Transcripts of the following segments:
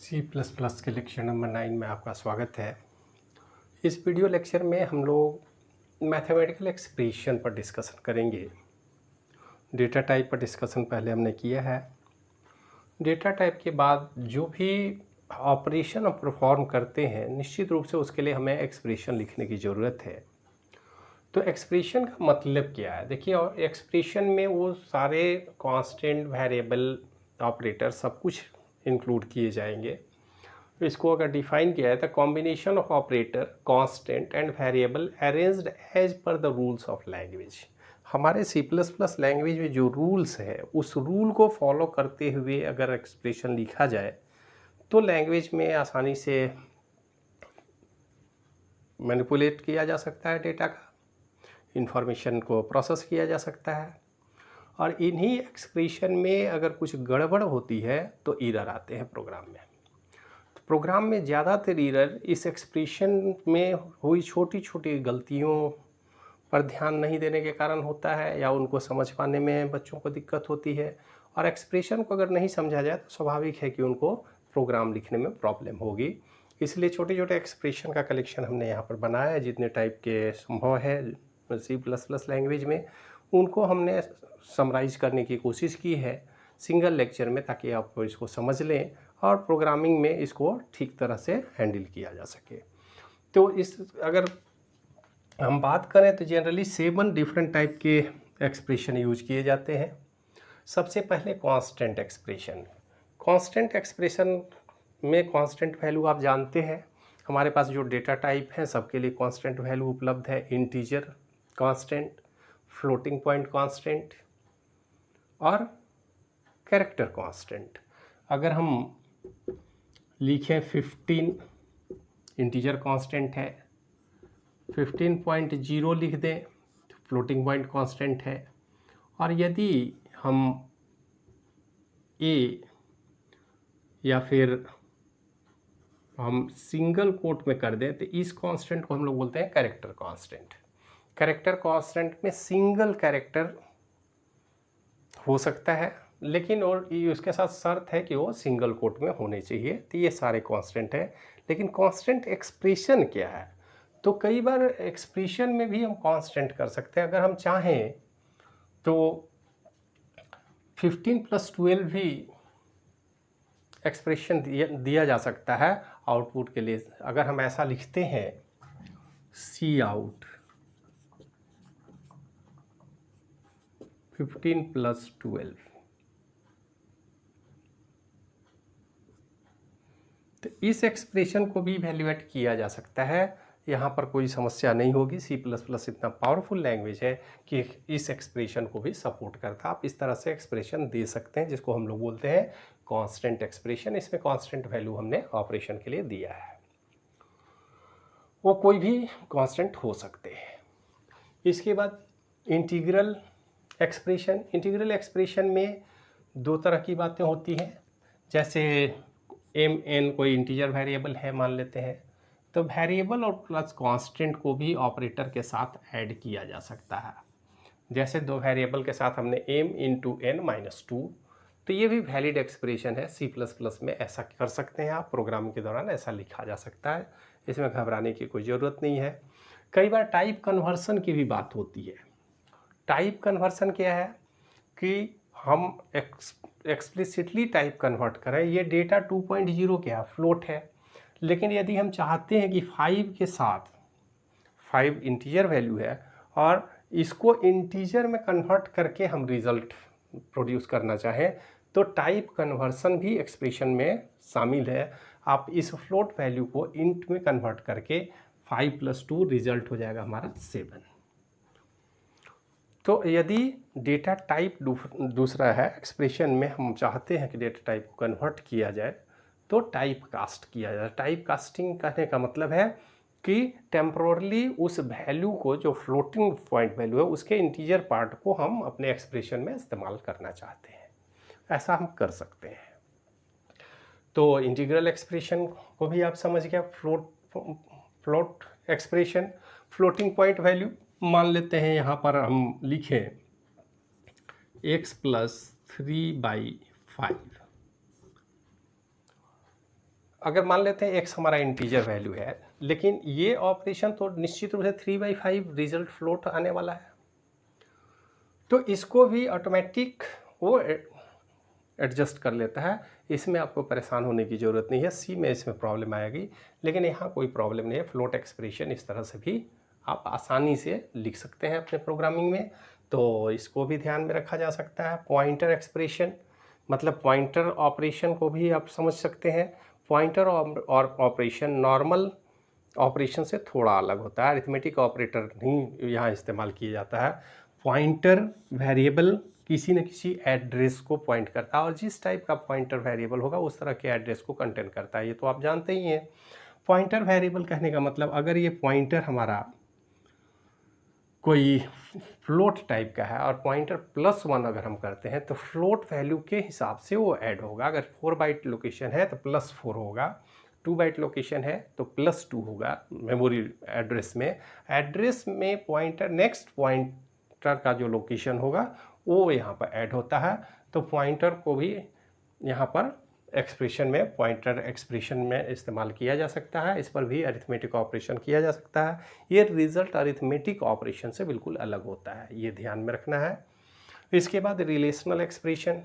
C++ के lecture number 9 में आपका स्वागत है। इस वीडियो लेक्चर में हम लोग मैथमेटिकल एक्सप्रेशन पर डिस्कशन करेंगे। डेटा टाइप पर डिस्कशन पहले हमने किया है। डेटा टाइप के बाद जो भी ऑपरेशन हम परफॉर्म करते हैं, निश्चित रूप से उसके लिए हमें एक्सप्रेशन लिखने की ज़रूरत है। तो एक्सप्रेशन का मतलब क्या है? देखिए, और एक्सप्रेशन में वो सारे कांस्टेंट, वेरिएबल, ऑपरेटर सब कुछ इंक्लूड किए जाएंगे। इसको अगर डिफाइन किया है तो combination of operator, constant and variable arranged as per the rules of language. हमारे C++ लैंग्वेज में जो रूल्स है उस रूल को फॉलो करते हुए अगर एक्सप्रेशन लिखा जाए तो लैंग्वेज में आसानी से मैनिपुलेट किया जा सकता है, डेटा का इंफॉर्मेशन को प्रोसेस किया जा सकता है। और इन्हीं एक्सप्रेशन में अगर कुछ गड़बड़ होती है तो एरर आते हैं प्रोग्राम में। प्रोग्राम में ज़्यादातर एरर इस एक्सप्रेशन में हुई छोटी छोटी गलतियों पर ध्यान नहीं देने के कारण होता है, या उनको समझ पाने में बच्चों को दिक्कत होती है। और एक्सप्रेशन को अगर नहीं समझा जाए तो स्वाभाविक है कि उनको प्रोग्राम लिखने में प्रॉब्लम होगी। इसलिए छोटे छोटे एक्सप्रेशन का कलेक्शन हमने यहाँ पर बनाया है। जितने टाइप के संभव है C++ लैंग्वेज में, उनको हमने समराइज करने की कोशिश की है सिंगल लेक्चर में, ताकि आप इसको समझ लें और प्रोग्रामिंग में इसको ठीक तरह से हैंडल किया जा सके। तो इस अगर हम बात करें तो जनरली 7 डिफरेंट टाइप के एक्सप्रेशन यूज किए जाते हैं। सबसे पहले कांस्टेंट एक्सप्रेशन। कांस्टेंट एक्सप्रेशन में कांस्टेंट वैल्यू आप जानते हैं, हमारे पास जो डेटा टाइप है सबके लिए कांस्टेंट वैल्यू उपलब्ध है। Integer constant, floating point constant और कैरेक्टर कांस्टेंट। अगर हम लिखें 15 इंटीजर कांस्टेंट है, 15.0 लिख दें तो फ्लोटिंग पॉइंट कांस्टेंट है। और यदि हम ए या फिर हम सिंगल कोट में कर दें तो इस कांस्टेंट को हम लोग बोलते हैं कैरेक्टर कांस्टेंट। कैरेक्टर कांस्टेंट में सिंगल कैरेक्टर हो सकता है, लेकिन और उसके साथ शर्त है कि वो सिंगल कोट में होने चाहिए। तो ये सारे कांस्टेंट हैं। लेकिन कांस्टेंट एक्सप्रेशन क्या है? तो कई बार एक्सप्रेशन में भी हम कांस्टेंट कर सकते हैं। अगर हम चाहें तो 15+12 भी एक्सप्रेशन दिया जा सकता है आउटपुट के लिए। अगर हम ऐसा लिखते हैं Cout 15+12, तो इस एक्सप्रेशन को भी इवैल्यूएट किया जा सकता है। यहाँ पर कोई समस्या नहीं होगी। C++ इतना पावरफुल लैंग्वेज है कि इस एक्सप्रेशन को भी सपोर्ट करता है। आप इस तरह से एक्सप्रेशन दे सकते हैं, जिसको हम लोग बोलते हैं कांस्टेंट एक्सप्रेशन। इसमें कांस्टेंट वैल्यू हमने ऑपरेशन के लिए दिया है, वो कोई भी कांस्टेंट हो सकते हैं। इसके बाद इंटीग्रल एक्सप्रेशन। इंटीग्रल एक्सप्रेशन में दो तरह की बातें होती हैं। जैसे mn कोई इंटीजर वेरिएबल है मान लेते हैं, तो वेरिएबल और प्लस कांस्टेंट को भी ऑपरेटर के साथ ऐड किया जा सकता है। जैसे दो वेरिएबल के साथ हमने m इंटू n माइनस 2, तो ये भी वैलिड एक्सप्रेशन है। C++ में ऐसा कर सकते हैं आप, प्रोग्राम के दौरान ऐसा लिखा जा सकता है। इसमें घबराने की कोई ज़रूरत नहीं है। कई बार टाइप कन्वर्सन की भी बात होती है। टाइप कन्वर्सन क्या है कि हम एक्सप्लिसिटली टाइप कन्वर्ट करें। ये डेटा 2.0 क्या फ्लोट है, लेकिन यदि हम चाहते हैं कि 5 के साथ 5 इंटीजर वैल्यू है और इसको इंटीजर में कन्वर्ट करके हम रिज़ल्ट प्रोड्यूस करना चाहें, तो टाइप कन्वर्सन भी एक्सप्रेशन में शामिल है। आप इस फ्लोट वैल्यू को इंट में कन्वर्ट करके 5+2 रिजल्ट हो जाएगा हमारा 7। तो यदि डेटा टाइप दूसरा है, एक्सप्रेशन में हम चाहते हैं कि डेटा टाइप को कन्वर्ट किया जाए, तो टाइप कास्ट किया जाए। टाइप कास्टिंग कहने का मतलब है कि टेम्पोरली उस वैल्यू को, जो फ्लोटिंग पॉइंट वैल्यू है, उसके इंटीजर पार्ट को हम अपने एक्सप्रेशन में इस्तेमाल करना चाहते हैं। ऐसा हम कर सकते हैं। तो इंटीग्रल एक्सप्रेशन को भी आप समझ गया। Float expression, floating point value मान लेते हैं। यहाँ पर हम लिखें x + 3/5, अगर मान लेते हैं x हमारा इंटीजर वैल्यू है, लेकिन ये ऑपरेशन तो निश्चित रूप से 3/5 रिजल्ट फ्लोट आने वाला है, तो इसको भी ऑटोमेटिक वो एडजस्ट कर लेता है। इसमें आपको परेशान होने की ज़रूरत नहीं है। सी में इसमें प्रॉब्लम आएगी, लेकिन यहाँ कोई प्रॉब्लम नहीं है। फ्लोट एक्सप्रेशन इस तरह से भी आप आसानी से लिख सकते हैं अपने प्रोग्रामिंग में, तो इसको भी ध्यान में रखा जा सकता है। पॉइंटर एक्सप्रेशन मतलब पॉइंटर ऑपरेशन को भी आप समझ सकते हैं। पॉइंटर और ऑपरेशन नॉर्मल ऑपरेशन से थोड़ा अलग होता है। अरिथमेटिक ऑपरेटर नहीं यहाँ इस्तेमाल किया जाता है। पॉइंटर वेरिएबल किसी न किसी एड्रेस को पॉइंट करता है, और जिस टाइप का पॉइंटर वेरिएबल होगा उस तरह के एड्रेस को कंटेन करता है। ये तो आप जानते ही हैं। पॉइंटर वेरिएबल कहने का मतलब, अगर ये पॉइंटर हमारा कोई फ्लोट टाइप का है और पॉइंटर +1 अगर हम करते हैं तो फ्लोट वैल्यू के हिसाब से वो ऐड होगा। अगर 4 बाइट लोकेशन है तो +4 होगा, 2 बाइट लोकेशन है तो +2 होगा मेमोरी एड्रेस में। एड्रेस में पॉइंटर नेक्स्ट पॉइंटर का जो लोकेशन होगा वो यहाँ पर ऐड होता है। तो पॉइंटर को भी यहाँ पर एक्सप्रेशन में, पॉइंटर एक्सप्रेशन में इस्तेमाल किया जा सकता है। इस पर भी अरिथमेटिक ऑपरेशन किया जा सकता है। ये रिजल्ट अरिथमेटिक ऑपरेशन से बिल्कुल अलग होता है, ये ध्यान में रखना है। इसके बाद रिलेशनल एक्सप्रेशन।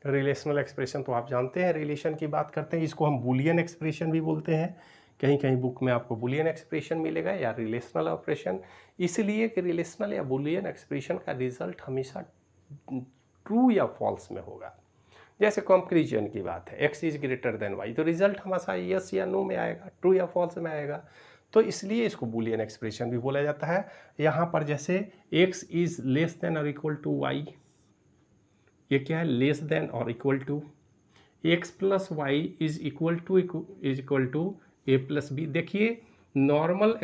रिलेशनल एक्सप्रेशन तो आप जानते हैं, रिलेशन की बात करते हैं, इसको हम बूलियन एक्सप्रेशन भी बोलते हैं। कहीं कहीं बुक में आपको बूलियन एक्सप्रेशन मिलेगा या रिलेशनल ऑपरेशन, इसलिए कि रिलेशनल या बूलियन एक्सप्रेशन का रिजल्ट हमेशा ट्रू या फॉल्स में होगा। जैसे कंपैरिजन की बात है, x is greater than y, तो रिजल्ट हमेशा यस या नो में आएगा, ट्रू या फॉल्स में आएगा। तो इसलिए इसको बूलियन एक्सप्रेशन भी बोला जाता है। यहाँ पर जैसे x इज लेस देन और इक्वल टू y, ये क्या है, लेस देन और equal to. x plus Y is equal to a plus B. देखिए नॉर्मल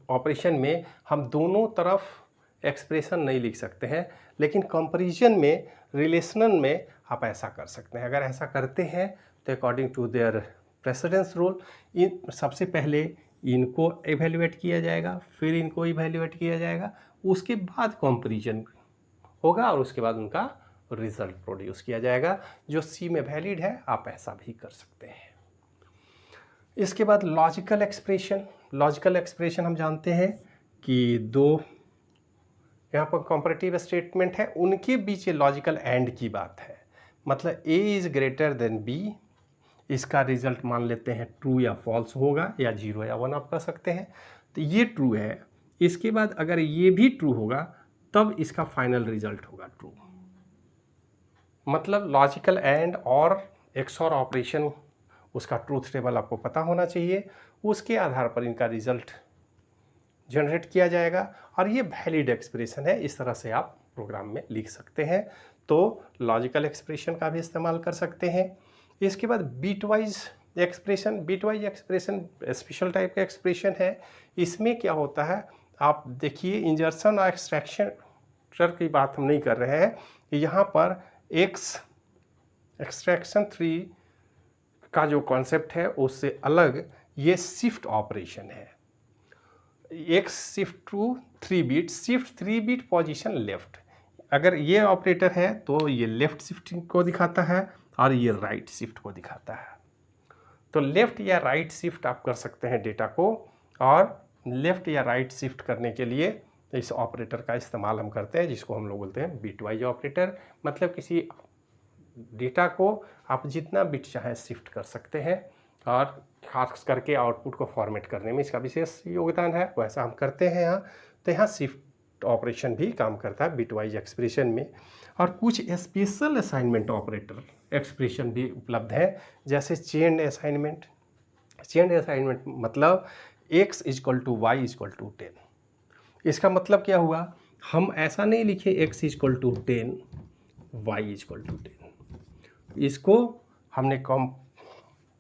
ऑपरेशन में हम दोनों तरफ एक्सप्रेशन नहीं लिख सकते हैं, लेकिन कंपैरिजन में, रिलेशनल में आप ऐसा कर सकते हैं। अगर ऐसा करते हैं तो according to their precedence rule, इन सबसे पहले इनको इवेल्युएट किया जाएगा, फिर इनको इवेल्युएट किया जाएगा, उसके बाद कंपैरिजन होगा और उसके बाद उनका रिजल्ट प्रोड्यूस किया जाएगा। जो सी में वैलिड है आप ऐसा भी कर सकते हैं। इसके बाद लॉजिकल एक्सप्रेशन। लॉजिकल एक्सप्रेशन हम जानते हैं कि दो यहाँ पर कंपैरेटिव स्टेटमेंट है, उनके बीच लॉजिकल एंड की बात है। मतलब a is greater than b, इसका रिजल्ट मान लेते हैं ट्रू या फॉल्स होगा, या 0 या 1 आप कर सकते हैं। तो ये ट्रू है। इसके बाद अगर ये भी ट्रू होगा तब इसका फाइनल रिजल्ट होगा ट्रू। मतलब लॉजिकल एंड और एक्सऑर ऑपरेशन, उसका ट्रूथ टेबल आपको पता होना चाहिए, उसके आधार पर इनका रिजल्ट जनरेट किया जाएगा और ये वैलिड एक्सप्रेशन है। इस तरह से आप प्रोग्राम में लिख सकते हैं। तो लॉजिकल एक्सप्रेशन का भी इस्तेमाल कर सकते हैं। इसके बाद बीटवाइज एक्सप्रेशन। बीटवाइज एक्सप्रेशन स्पेशल टाइप का एक्सप्रेशन है। इसमें क्या होता है, आप देखिए इंजर्शन और एक्सट्रैक्शन की बात हम नहीं कर रहे हैं यहाँ पर। एक्सट्रैक्शन 3 का जो कॉन्सेप्ट है उससे अलग ये शिफ्ट ऑपरेशन है। x shift to 3 bit, shift 3 bit position left. अगर ये ऑपरेटर है तो ये लेफ्ट शिफ्टिंग को दिखाता है और ये राइट शिफ्ट को दिखाता है। तो लेफ्ट या राइट शिफ्ट आप कर सकते हैं डेटा को, और लेफ्ट या राइट शिफ्ट करने के लिए इस ऑपरेटर का इस्तेमाल हम करते हैं, जिसको हम लोग बोलते हैं बिटवाइज ऑपरेटर। मतलब किसी डेटा को आप जितना बिट चाहे शिफ्ट कर सकते हैं, और खास करके आउटपुट को फॉर्मेट करने में इसका विशेष योगदान है, वैसा हम करते हैं यहाँ। तो यहाँ शिफ्ट ऑपरेशन भी काम करता है बिटवाइज एक्सप्रेशन में। और कुछ स्पेशल असाइनमेंट ऑपरेटर एक्सप्रेशन भी उपलब्ध है, जैसे चेन असाइनमेंट। चेन असाइनमेंट मतलब x equal to Y equal to 10। इसका मतलब क्या हुआ, हम ऐसा नहीं लिखे x equal to 10 Y equal to 10, इसको हमने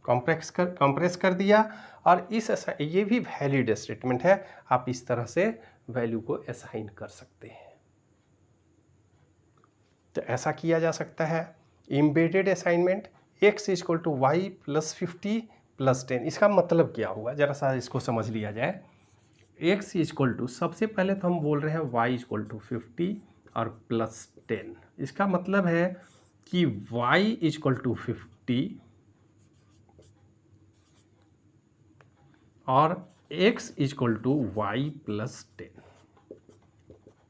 कंप्रेस कर दिया, और ये भी वैलिड स्टेटमेंट है। आप इस तरह से वैल्यू को असाइन कर सकते हैं। तो ऐसा किया जा सकता है। Embedded assignment, x equal to Y plus 50 plus 10। इसका मतलब क्या हुआ, जरा सा इसको समझ लिया जाए। x इक्वल टू, सबसे पहले तो हम बोल रहे हैं y इक्वल टू 50 और प्लस 10। इसका मतलब है कि y इक्वल टू 50 और x equal to Y plus 10।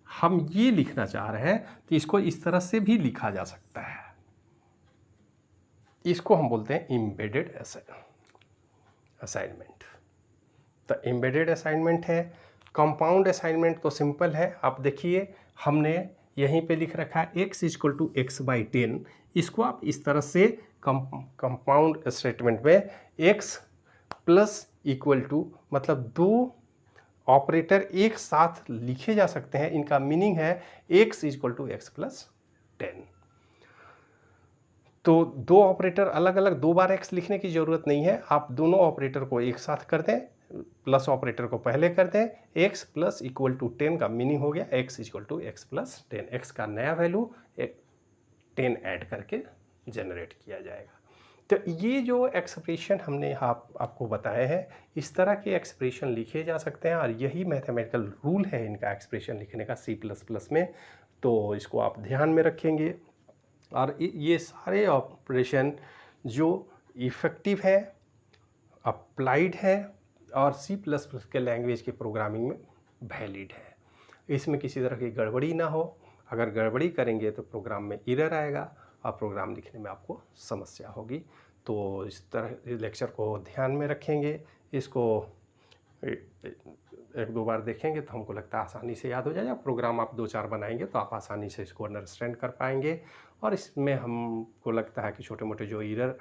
हम ये लिखना चाह रहे हैं तो इसको इस तरह से भी लिखा जा सकता है। इसको हम बोलते हैं एम्बेडेड असाइनमेंट। तो एम्बेडेड असाइनमेंट है। कंपाउंड असाइनमेंट तो सिंपल है। आप देखिए हमने यहीं पे लिख रखा है x equal to X by 10। इसको आप इस तरह से कंपाउंड स्टेटमेंट में x प्लस इक्वल टू मतलब दो ऑपरेटर एक साथ लिखे जा सकते हैं। इनका मीनिंग है x equal to X plus 10। तो दो ऑपरेटर अलग अलग दो बार x लिखने की ज़रूरत नहीं है। आप दोनों ऑपरेटर को एक साथ कर दें, प्लस ऑपरेटर को पहले कर दें। x प्लस इक्वल टू 10 का मीनिंग हो गया x equal to X plus 10। x का नया वैल्यू 10 ऐड करके जनरेट किया जाएगा। तो ये जो एक्सप्रेशन हमने आपको बताए हैं, इस तरह के एक्सप्रेशन लिखे जा सकते हैं और यही मैथमेटिकल रूल है इनका एक्सप्रेशन लिखने का C++ में। तो इसको आप ध्यान में रखेंगे। और ये सारे ऑपरेशन जो इफ़ेक्टिव है, अप्लाइड है और C++ के लैंग्वेज के प्रोग्रामिंग में वैलिड है। इसमें किसी तरह की गड़बड़ी ना हो। अगर गड़बड़ी करेंगे तो प्रोग्राम में एरर आएगा और प्रोग्राम लिखने में आपको समस्या होगी। तो इस तरह लेक्चर को ध्यान में रखेंगे। इसको एक दो बार देखेंगे तो हमको लगता है आसानी से याद हो जाएगा। प्रोग्राम आप 2-4 बनाएंगे तो आप आसानी से इसको अंडरस्टैंड कर पाएंगे। और इसमें हमको लगता है कि छोटे मोटे जो एरर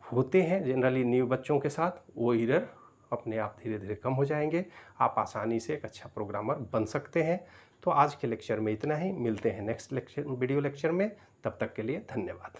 होते हैं जनरली न्यू बच्चों के साथ, वो एरर अपने आप धीरे धीरे कम हो जाएंगे। आप आसानी से एक अच्छा प्रोग्रामर बन सकते हैं। तो आज के लेक्चर में इतना ही। मिलते हैं नेक्स्ट वीडियो लेक्चर में। तब तक के लिए धन्यवाद।